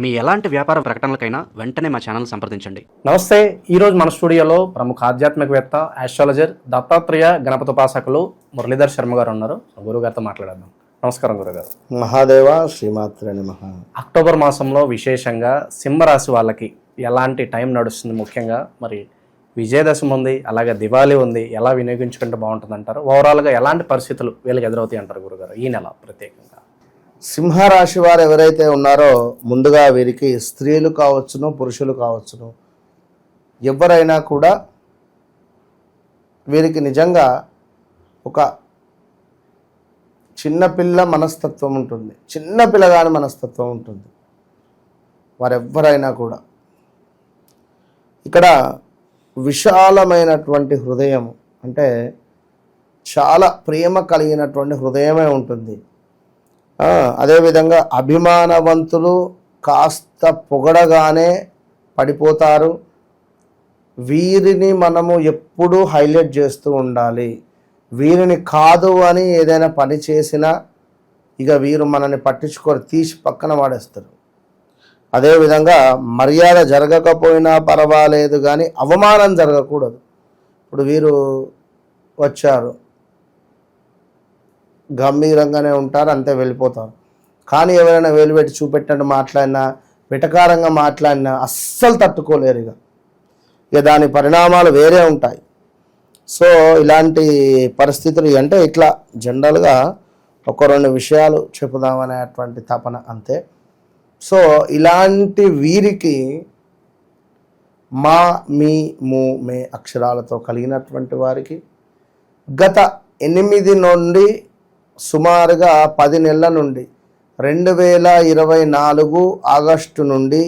మీ ఎలాంటి వ్యాపార ప్రకటనలకైనా వెంటనే మా ఛానల్ సంప్రదించండి. నమస్తే. ఈరోజు మన స్టూడియోలో ప్రముఖ ఆధ్యాత్మికవేత్త, ఆస్ట్రాలజర్, దత్తాత్రేయ గణపతోపాసకులు మురళీధర్ శర్మ గారు ఉన్నారు. గురుగారితో మాట్లాడదాం. నమస్కారం గురుగారు. మహాదేవ శ్రీమాత్రే నమః. అక్టోబర్ మాసంలో విశేషంగా సింహరాశి వాళ్ళకి ఎలాంటి టైం నడుస్తుంది? ముఖ్యంగా మరి విజయదశమి ఉంది, అలాగే దివాళీ ఉంది. ఎలా వినియోగించుకుంటే బాగుంటుంది అంటారు? ఓవరాల్గా ఎలాంటి పరిస్థితులు వీళ్ళకి ఎదురవుతాయి అంటారు గురుగారు ఈ నెల ప్రత్యేకంగా? సింహరాశి వారు ఎవరైతే ఉన్నారో ముందుగా వీరికి స్త్రీలు కావచ్చును, పురుషులు కావచ్చును, ఎవరైనా కూడా వీరికి నిజంగా ఒక చిన్నపిల్ల మనస్తత్వం ఉంటుంది, చిన్న పిల్లగాని మనస్తత్వం ఉంటుంది. వారెవ్వరైనా కూడా ఇక్కడ విశాలమైనటువంటి హృదయం, అంటే చాలా ప్రేమ కలిగినటువంటి హృదయమే ఉంటుంది. అదేవిధంగా అభిమానవంతులు, కాస్త పొగడగానే పడిపోతారు. వీరిని మనము ఎప్పుడూ హైలైట్ చేస్తూ ఉండాలి. వీరిని కాదు అని ఏదైనా పని చేసినా ఇక వీరు మనల్ని పట్టించుకొని తీసి పక్కన వాడేస్తారు. అదేవిధంగా మర్యాద జరగకపోయినా పర్వాలేదు, కానీ అవమానం జరగకూడదు. ఇప్పుడు వీరు వచ్చారు, గంభీరంగానే ఉంటారు, అంతే వెళ్ళిపోతారు. కానీ ఎవరైనా వేలు పెట్టి చూపెట్టినట్టు మాట్లాడినా, వెటకారంగా మాట్లాడినా అస్సలు తట్టుకోలేరు. ఇక దాని పరిణామాలు వేరే ఉంటాయి. సో ఇలాంటి పరిస్థితులు అంటే ఇట్లా జనరల్గా ఒక రెండు విషయాలు చెప్పుదామనేటువంటి తపన అంతే. సో ఇలాంటి వీరికి మా, మీ, ము, మే అక్షరాలతో కలిగినటువంటి వారికి గత 8 నుండి సుమారుగా 10 నెలల నుండి 2024 ఆగస్టు నుండి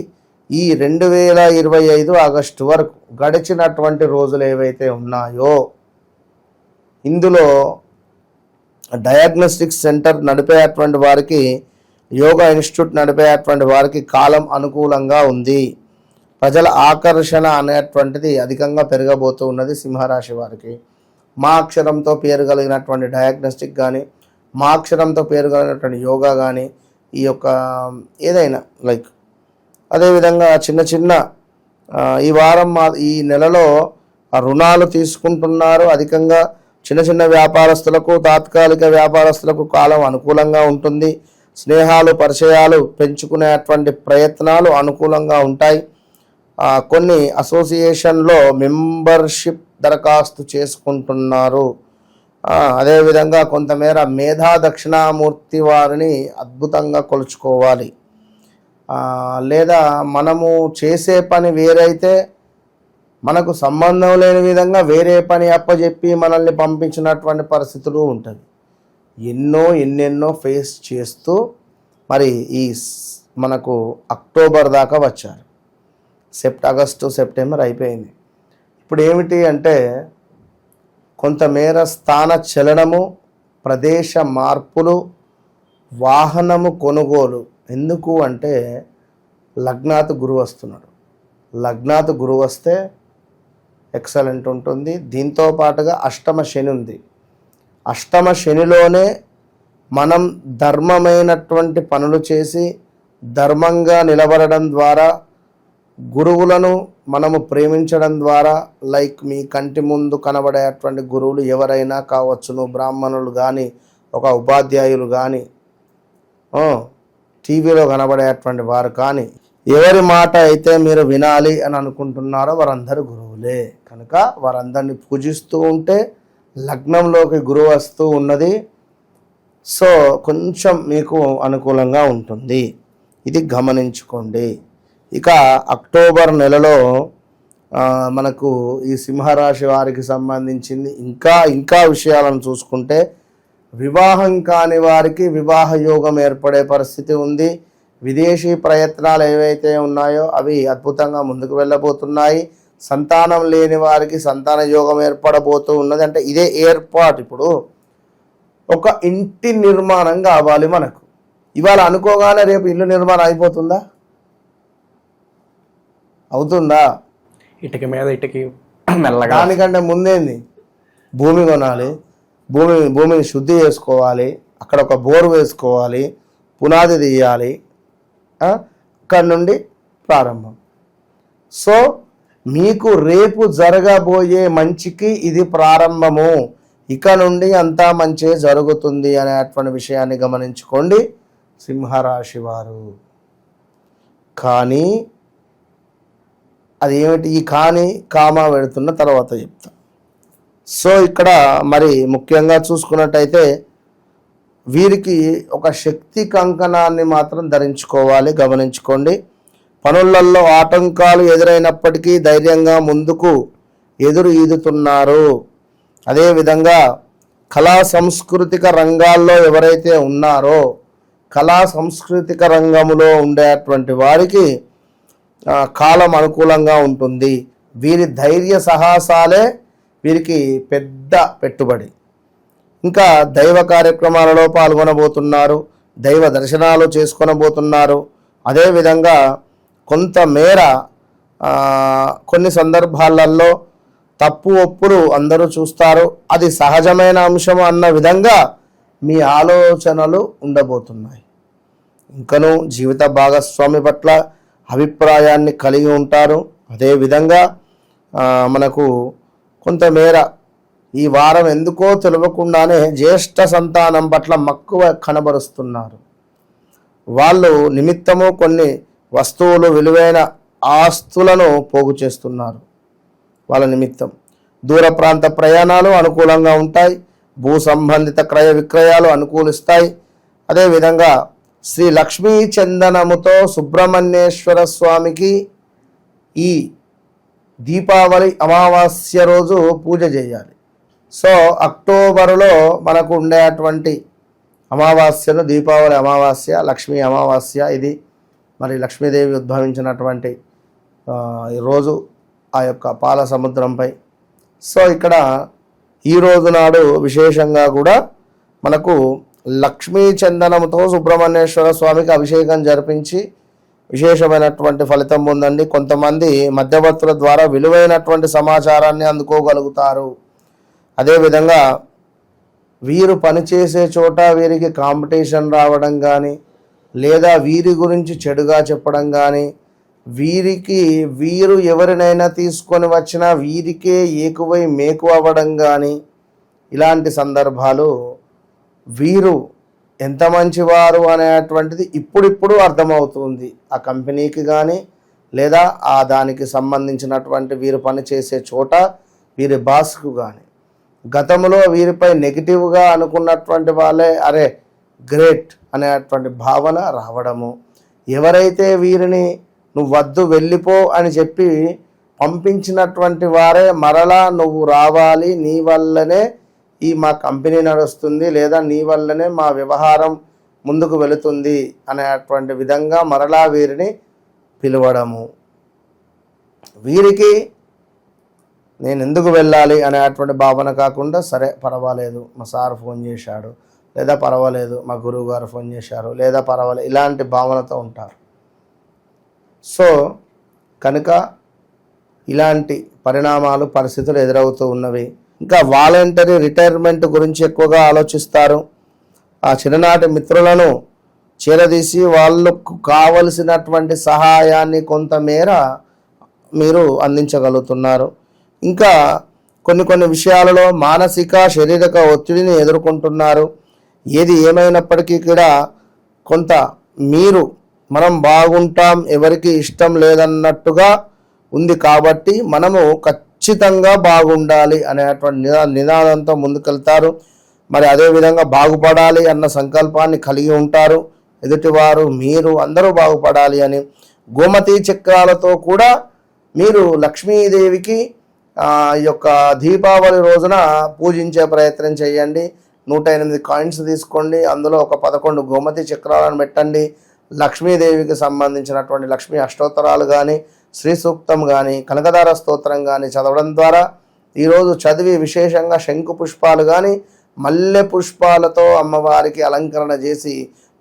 ఈ 2025 ఆగస్టు వరకు గడిచినటువంటి రోజులు ఏవైతే ఉన్నాయో, ఇందులో డయాగ్నోస్టిక్ సెంటర్ నడిపేటువంటి వారికి, యోగా ఇన్స్టిట్యూట్ నడిపేటువంటి వారికి కాలం అనుకూలంగా ఉంది. ప్రజల ఆకర్షణ అనేటువంటిది అధికంగా పెరగబోతూ ఉన్నది సింహరాశి వారికి. మా అక్షరంతో పేరు కలిగినటువంటి డయాగ్నోస్టిక్ కానీ, మా అక్షరంతో పేరు కలిగినటువంటి యోగా కానీ, ఈ యొక్క ఏదైనా లైక్ అదేవిధంగా చిన్న చిన్న ఈ వారం ఈ నెలలో రుణాలు తీసుకుంటున్నారు. అధికంగా చిన్న చిన్న వ్యాపారస్తులకు, తాత్కాలిక వ్యాపారస్తులకు కాలం అనుకూలంగా ఉంటుంది. స్నేహాలు, పరిచయాలు పెంచుకునేటువంటి ప్రయత్నాలు అనుకూలంగా ఉంటాయి. కొన్ని అసోసియేషన్లో మెంబర్షిప్ దరఖాస్తు చేసుకుంటున్నారు. అదేవిధంగా కొంతమేర మేధా దక్షిణామూర్తి వారిని అద్భుతంగా కొలుచుకోవాలి. లేదా మనము చేసే పని వేరైతే మనకు సంబంధం లేని విధంగా వేరే పని అప్పచెప్పి మనల్ని పంపించినటువంటి పరిస్థితులు ఉంటుంది. ఎన్నెన్నో ఫేస్ చేస్తూ మరి ఈ మనకు అక్టోబర్ దాకా వచ్చారు. ఆగస్టు, సెప్టెంబర్ అయిపోయింది. ఇప్పుడు ఏమిటి అంటే కొంతమేర స్థాన చలనము, ప్రదేశ మార్పులు, వాహనము కొనుగోలు. ఎందుకు అంటే లగ్నాత్ గురువు వస్తున్నాడు. లగ్నాత్ గురువు వస్తే ఎక్సలెంట్ ఉంటుంది. దీంతో పాటుగా అష్టమ శని ఉంది. అష్టమ శనిలోనే మనం ధర్మమైనటువంటి పనులు చేసి ధర్మంగా నిలబడడం ద్వారా, గురువులను మనము ప్రేమించడం ద్వారా, లైక్ మీ కంటి ముందు కనబడేటువంటి గురువులు ఎవరైనా కావచ్చును, బ్రాహ్మణులు కానీ, ఒక ఉపాధ్యాయులు కానీ, టీవీలో కనబడేటువంటి వారు కానీ, ఎవరి మాట అయితే మీరు వినాలి అని అనుకుంటున్నారో వారందరూ గురువులే. కనుక వారందరినీ పూజిస్తూ ఉంటే లగ్నంలోకి గురువు వస్తూ ఉన్నది. సో కొంచెం మీకు అనుకూలంగా ఉంటుంది. ఇది గమనించుకోండి. ఇక అక్టోబర్ నెలలో మనకు ఈ సింహరాశి వారికి సంబంధించింది ఇంకా విషయాలను చూసుకుంటే, వివాహం కాని వారికి వివాహ యోగం ఏర్పడే పరిస్థితి ఉంది. విదేశీ ప్రయత్నాలు ఏవైతే ఉన్నాయో అవి అద్భుతంగా ముందుకు వెళ్ళబోతున్నాయి. సంతానం లేని వారికి సంతాన యోగం ఏర్పడబోతూ ఉన్నది. అంటే ఇదే ఏర్పాటు. ఇప్పుడు ఒక ఇంటి నిర్మాణం కావాలి మనకు. ఇవాళ అనుకోగానే రేపు ఇల్లు నిర్మాణం అయిపోతుందా? అవుతుందా? ఇటుక మీద ఇటుకి మెల్లగా. దానికంటే ముందేంది, భూమి కొనాలి, భూమిని శుద్ధి చేసుకోవాలి, అక్కడ ఒక బోరు వేసుకోవాలి, పునాది తీయాలి, ఇక్కడి నుండి ప్రారంభం. సో మీకు రేపు జరగబోయే మంచికి ఇది ప్రారంభము, ఇక నుండి అంతా మంచి జరుగుతుంది అనేటువంటి విషయాన్ని గమనించుకోండి సింహరాశి వారు. కానీ అది ఏమిటి, ఈ కానీ కామా పెడుతున్న తర్వాత చెప్తా. సో ఇక్కడ మరి ముఖ్యంగా చూసుకున్నట్టయితే వీరికి ఒక శక్తి కంకణాన్ని మాత్రం ధరించుకోవాలి, గమనించుకోండి. పనులలో ఆటంకాలు ఎదురైనప్పటికీ ధైర్యంగా ముందుకు ఎదురు ఈదుతున్నారు. అదేవిధంగా కళా సాంస్కృతిక రంగాల్లో ఎవరైతే ఉన్నారో కళా సాంస్కృతిక రంగంలో ఉండేటువంటి వారికి కాలం అనుకూలంగా ఉంటుంది. వీరి ధైర్య సాహసాలే వీరికి పెద్ద పెట్టుబడి. ఇంకా దైవ కార్యక్రమాలలో పాల్గొనబోతున్నారు, దైవ దర్శనాలు చేసుకొనబోతున్నారు. అదేవిధంగా కొంతమేర కొన్ని సందర్భాలలో తప్పు ఒప్పులు అందరూ చూస్తారు, అది సహజమైన అంశం అన్న విధంగా మీ ఆలోచనలు ఉండబోతున్నాయి. ఇంకను జీవిత భాగస్వామి పట్ల అభిప్రాయాన్ని కలిగి ఉంటారు. అదేవిధంగా మనకు కొంతమేర ఈ వారం ఎందుకో తెలియకుండానే జ్యేష్ఠ సంతానం పట్ల మక్కువ కనబరుస్తున్నారు. వాళ్ళు నిమిత్తము కొన్ని వస్తువులు, విలువైన ఆస్తులను పోగు చేస్తున్నారు. వాళ్ళ నిమిత్తం దూర ప్రాంత ప్రయాణాలు అనుకూలంగా ఉంటాయి. భూ సంబంధిత క్రయ విక్రయాలు అనుకూలిస్తాయి. అదేవిధంగా శ్రీ లక్ష్మీ చందనముతో సుబ్రహ్మణ్యేశ్వర స్వామికి ఈ దీపావళి అమావాస్య రోజు పూజ చేయాలి. సో అక్టోబరులో మనకు ఉండేటువంటి అమావాస్యను దీపావళి అమావాస్య, లక్ష్మీ అమావాస్య, ఇది మరి లక్ష్మీదేవి ఉద్భవించినటువంటి రోజు ఆ యొక్క పాల సముద్రంపై. సో ఇక్కడ ఈ రోజు నాడు విశేషంగా కూడా మనకు లక్ష్మీ చందనంతో సుబ్రహ్మణ్యేశ్వర స్వామికి అభిషేకం జరిపించి విశేషమైనటువంటి ఫలితం పొందండి. కొంతమంది మధ్యవర్తుల ద్వారా విలువైనటువంటి సమాచారాన్ని అందుకోగలుగుతారు. అదేవిధంగా వీరు పనిచేసే చోట వీరికి కాంపిటీషన్ రావడం కానీ, లేదా వీరి గురించి చెడుగా చెప్పడం కానీ, వీరు ఎవరినైనా తీసుకొని వచ్చినా వీరికే ఏకువై మేకు అవ్వడం కానీ, ఇలాంటి సందర్భాలు వీరు ఎంత మంచివారు అనేటువంటిది ఇప్పుడిప్పుడు అర్థమవుతుంది ఆ కంపెనీకి కానీ, లేదా ఆ దానికి సంబంధించినటువంటి వీరు పనిచేసే చోట వీరి బాస్కు కానీ. గతంలో వీరిపై నెగిటివ్గా అనుకున్నటువంటి వాళ్ళే అరే గ్రేట్ అనేటువంటి భావన రావడము, ఎవరైతే వీరిని నువ్వు వద్దు వెళ్ళిపో అని చెప్పి పంపించినటువంటి వారే మరలా నువ్వు రావాలి, నీ వల్లనే ఈ మా కంపెనీ నడుస్తుంది, లేదా నీ వల్లనే మా వ్యవహారం ముందుకు వెళుతుంది అనేటువంటి విధంగా మరలా వీరిని పిలవడము. వీరికి నేను ఎందుకు వెళ్ళాలి అనేటువంటి భావన కాకుండా సరే పర్వాలేదు మా సార్ ఫోన్ చేశాడు, లేదా పర్వాలేదు మా గురువు గారు ఫోన్ చేశారు, లేదా పర్వాలేదు, ఇలాంటి భావనతో ఉంటారు. సో కనుక ఇలాంటి పరిణామాలు, పరిస్థితులు ఎదురవుతూ ఉన్నవి. ఇంకా వాలంటరీ రిటైర్మెంట్ గురించి ఎక్కువగా ఆలోచిస్తారు. ఆ చిన్ననాటి మిత్రులను చేరదీసి వాళ్ళకు కావలసినటువంటి సహాయాన్ని కొంతమేర మీరు అందించగలుగుతున్నారు. ఇంకా కొన్ని విషయాలలో మానసిక, శారీరక ఒత్తిడిని ఎదుర్కొంటున్నారు. ఏది ఏమైనప్పటికీ కూడా కొంత మనం బాగుంటాం, ఎవరికి ఇష్టం లేదన్నట్టుగా ఉంది కాబట్టి మనము ఖచ్చితంగా బాగుండాలి అనేటువంటి నినాదంతో ముందుకెళ్తారు. మరి అదేవిధంగా బాగుపడాలి అన్న సంకల్పాన్ని కలిగి ఉంటారు. ఎదుటివారు, మీరు అందరూ బాగుపడాలి అని గోమతి చక్రాలతో కూడా మీరు లక్ష్మీదేవికి ఈ యొక్క దీపావళి రోజున పూజించే ప్రయత్నం చేయండి. 108 కాయిన్స్ తీసుకోండి, అందులో ఒక 11 గోమతి చక్రాలను పెట్టండి. లక్ష్మీదేవికి సంబంధించినటువంటి లక్ష్మీ అష్టోత్తరాలు కానీ, శ్రీ సూక్తం కానీ, కనకదార స్తోత్రం కానీ చదవడం ద్వారా ఈరోజు చదివి విశేషంగా శంకు పుష్పాలు కానీ, మల్లె పుష్పాలతో అమ్మవారికి అలంకరణ చేసి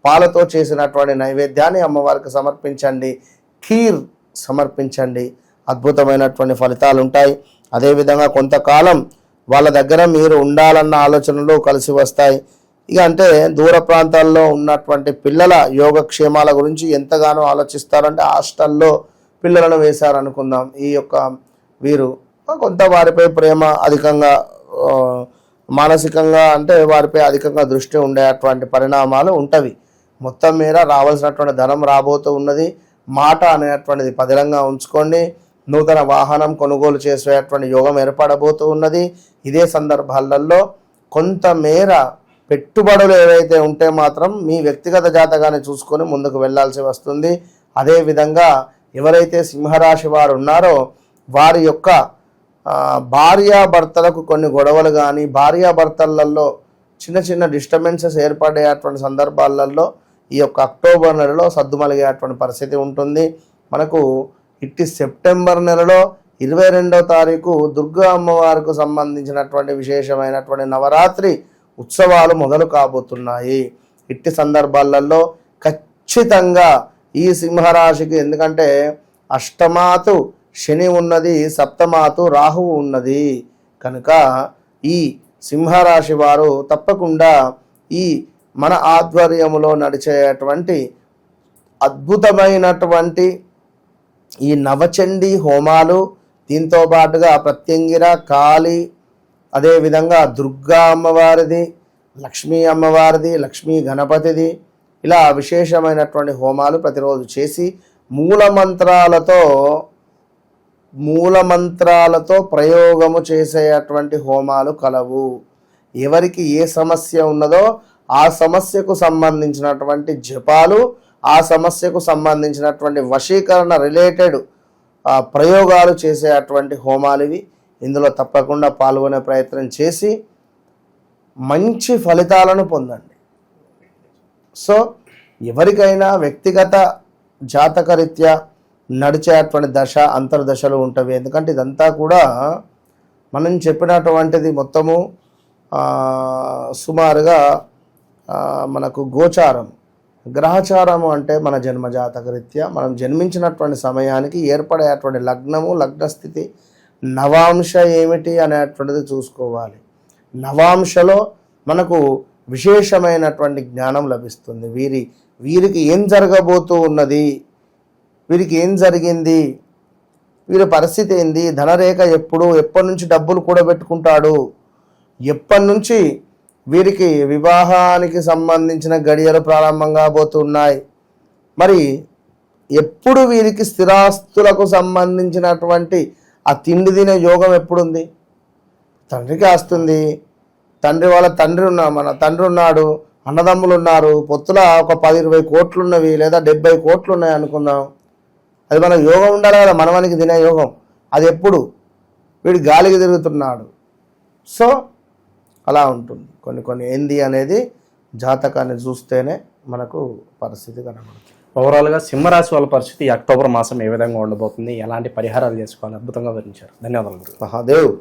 పాలతో చేసినటువంటి నైవేద్యాన్ని అమ్మవారికి సమర్పించండి. ఖీర్ సమర్పించండి, అద్భుతమైనటువంటి ఫలితాలు ఉంటాయి. అదేవిధంగా కొంతకాలం వాళ్ళ దగ్గర మీరు ఉండాలన్న ఆలోచనలు కలిసి వస్తాయి. ఇక అంటే దూర ప్రాంతాల్లో ఉన్నటువంటి పిల్లల యోగక్షేమాల గురించి ఎంతగానో ఆలోచిస్తారంటే హాస్టల్లో పిల్లలను వేశారనుకుందాం. ఈ యొక్క వీరు కొంత వారిపై ప్రేమ అధికంగా మానసికంగా అంటే వారిపై అధికంగా దృష్టి ఉండేటువంటి పరిణామాలు ఉంటవి. మొత్తం మీద రావాల్సినటువంటి ధనం రాబోతూ ఉన్నది. మాట అనేటువంటిది పదిలంగా ఉంచుకోండి. నూతన వాహనం కొనుగోలు చేసేటువంటి యోగం ఏర్పడబోతూ ఉన్నది. ఇదే సందర్భాలలో కొంతమేర పెట్టుబడులు ఏవైతే ఉంటే మాత్రం మీ వ్యక్తిగత జాతకాన్ని చూసుకొని ముందుకు వెళ్ళాల్సి వస్తుంది. అదేవిధంగా ఎవరైతే సింహరాశి వారు ఉన్నారో వారి యొక్క భార్యాభర్తలకు కొన్ని గొడవలు కానీ భార్యాభర్తలలో చిన్న చిన్న డిస్టర్బెన్సెస్ ఏర్పడేటువంటి సందర్భాలలో ఈ యొక్క అక్టోబర్ నెలలో సద్దుమలిగేటువంటి పరిస్థితి ఉంటుంది. మనకు ఇట్టి సెప్టెంబర్ నెలలో 22వ తారీఖు దుర్గా అమ్మవారికి సంబంధించినటువంటి విశేషమైనటువంటి నవరాత్రి ఉత్సవాలు మొదలు కాబోతున్నాయి. ఇట్టి సందర్భాలలో ఖచ్చితంగా ఈ సింహరాశికి, ఎందుకంటే అష్టమాతు శని ఉన్నది, సప్తమాతు రాహువు ఉన్నది కనుక ఈ సింహరాశి వారు తప్పకుండా ఈ మన ఆధ్వర్యములో నడిచేటువంటి అద్భుతమైనటువంటి ఈ నవచండీ హోమాలు, దీంతో పాటుగా ప్రత్యంగిర, కాళీ, అదేవిధంగా దుర్గా అమ్మవారిది, లక్ష్మీ అమ్మవారిది, లక్ష్మీ గణపతిది, ఇలా విశేషమైనటువంటి హోమాలు ప్రతిరోజు చేసి మూలమంత్రాలతో ప్రయోగము చేసేటువంటి హోమాలు కలవు. ఎవరికి ఏ సమస్య ఉన్నదో ఆ సమస్యకు సంబంధించినటువంటి జపాలు, ఆ సమస్యకు సంబంధించినటువంటి వశీకరణ రిలేటెడ్ ప్రయోగాలు చేసేటువంటి హోమాలు ఇవి. ఇందులో తప్పకుండా పాల్గొనే ప్రయత్నం చేసి మంచి ఫలితాలను పొందండి. సో ఎవరికైనా వ్యక్తిగత జాతకరీత్యా నడిచేటువంటి దశ అంతర్దశలు ఉంటవి. ఎందుకంటే ఇదంతా కూడా మనం చెప్పినటువంటిది మొత్తము సుమారుగా మనకు గోచారం, గ్రహచారము అంటే మన జన్మ జాతకరీత్యా మనం జన్మించినటువంటి సమయానికి ఏర్పడేటువంటి లగ్నము, లగ్నస్థితి, నవాంశ ఏమిటి అనేటువంటిది చూసుకోవాలి. నవాంశలో మనకు విశేషమైనటువంటి జ్ఞానం లభిస్తుంది. వీరికి ఏం జరగబోతూ ఉన్నది, వీరికి ఏం జరిగింది, వీరి పరిస్థితి ఏంది, ధనరేఖ ఎప్పటి నుంచి డబ్బులు కూడబెట్టుకుంటాడు, ఎప్పటి నుంచి వీరికి వివాహానికి సంబంధించిన గడియలు ప్రారంభం కాబోతున్నాయి, మరి ఎప్పుడు వీరికి స్థిరాస్తులకు సంబంధించినటువంటి ఆ తిండి తినే యోగం ఎప్పుడుంది, తండ్రికి ఆస్తుంది, మన తండ్రి ఉన్నాడు, అన్నదమ్ములు ఉన్నారు, పొత్తుల ఒక 10-20 కోట్లు ఉన్నవి లేదా 70 కోట్లు ఉన్నాయి అనుకుందాం. అది మనకు యోగం ఉండాలి కదా, మనవనికి తినే యోగం. అది ఎప్పుడు వీడు గాలికి తిరుగుతున్నాడు. సో అలా ఉంటుంది. కొన్ని ఏంది అనేది జాతకాన్ని చూస్తేనే మనకు పరిస్థితి కనబడుతుంది. ఓవరాల్గా సింహరాశి వాళ్ళ పరిస్థితి ఈ అక్టోబర్ మాసం ఏ విధంగా ఉండబోతుంది, ఎలాంటి పరిహారాలు చేసుకోవాలి, అద్భుతంగా వివరించారు. ధన్యవాదాలు. మహాదేవ్.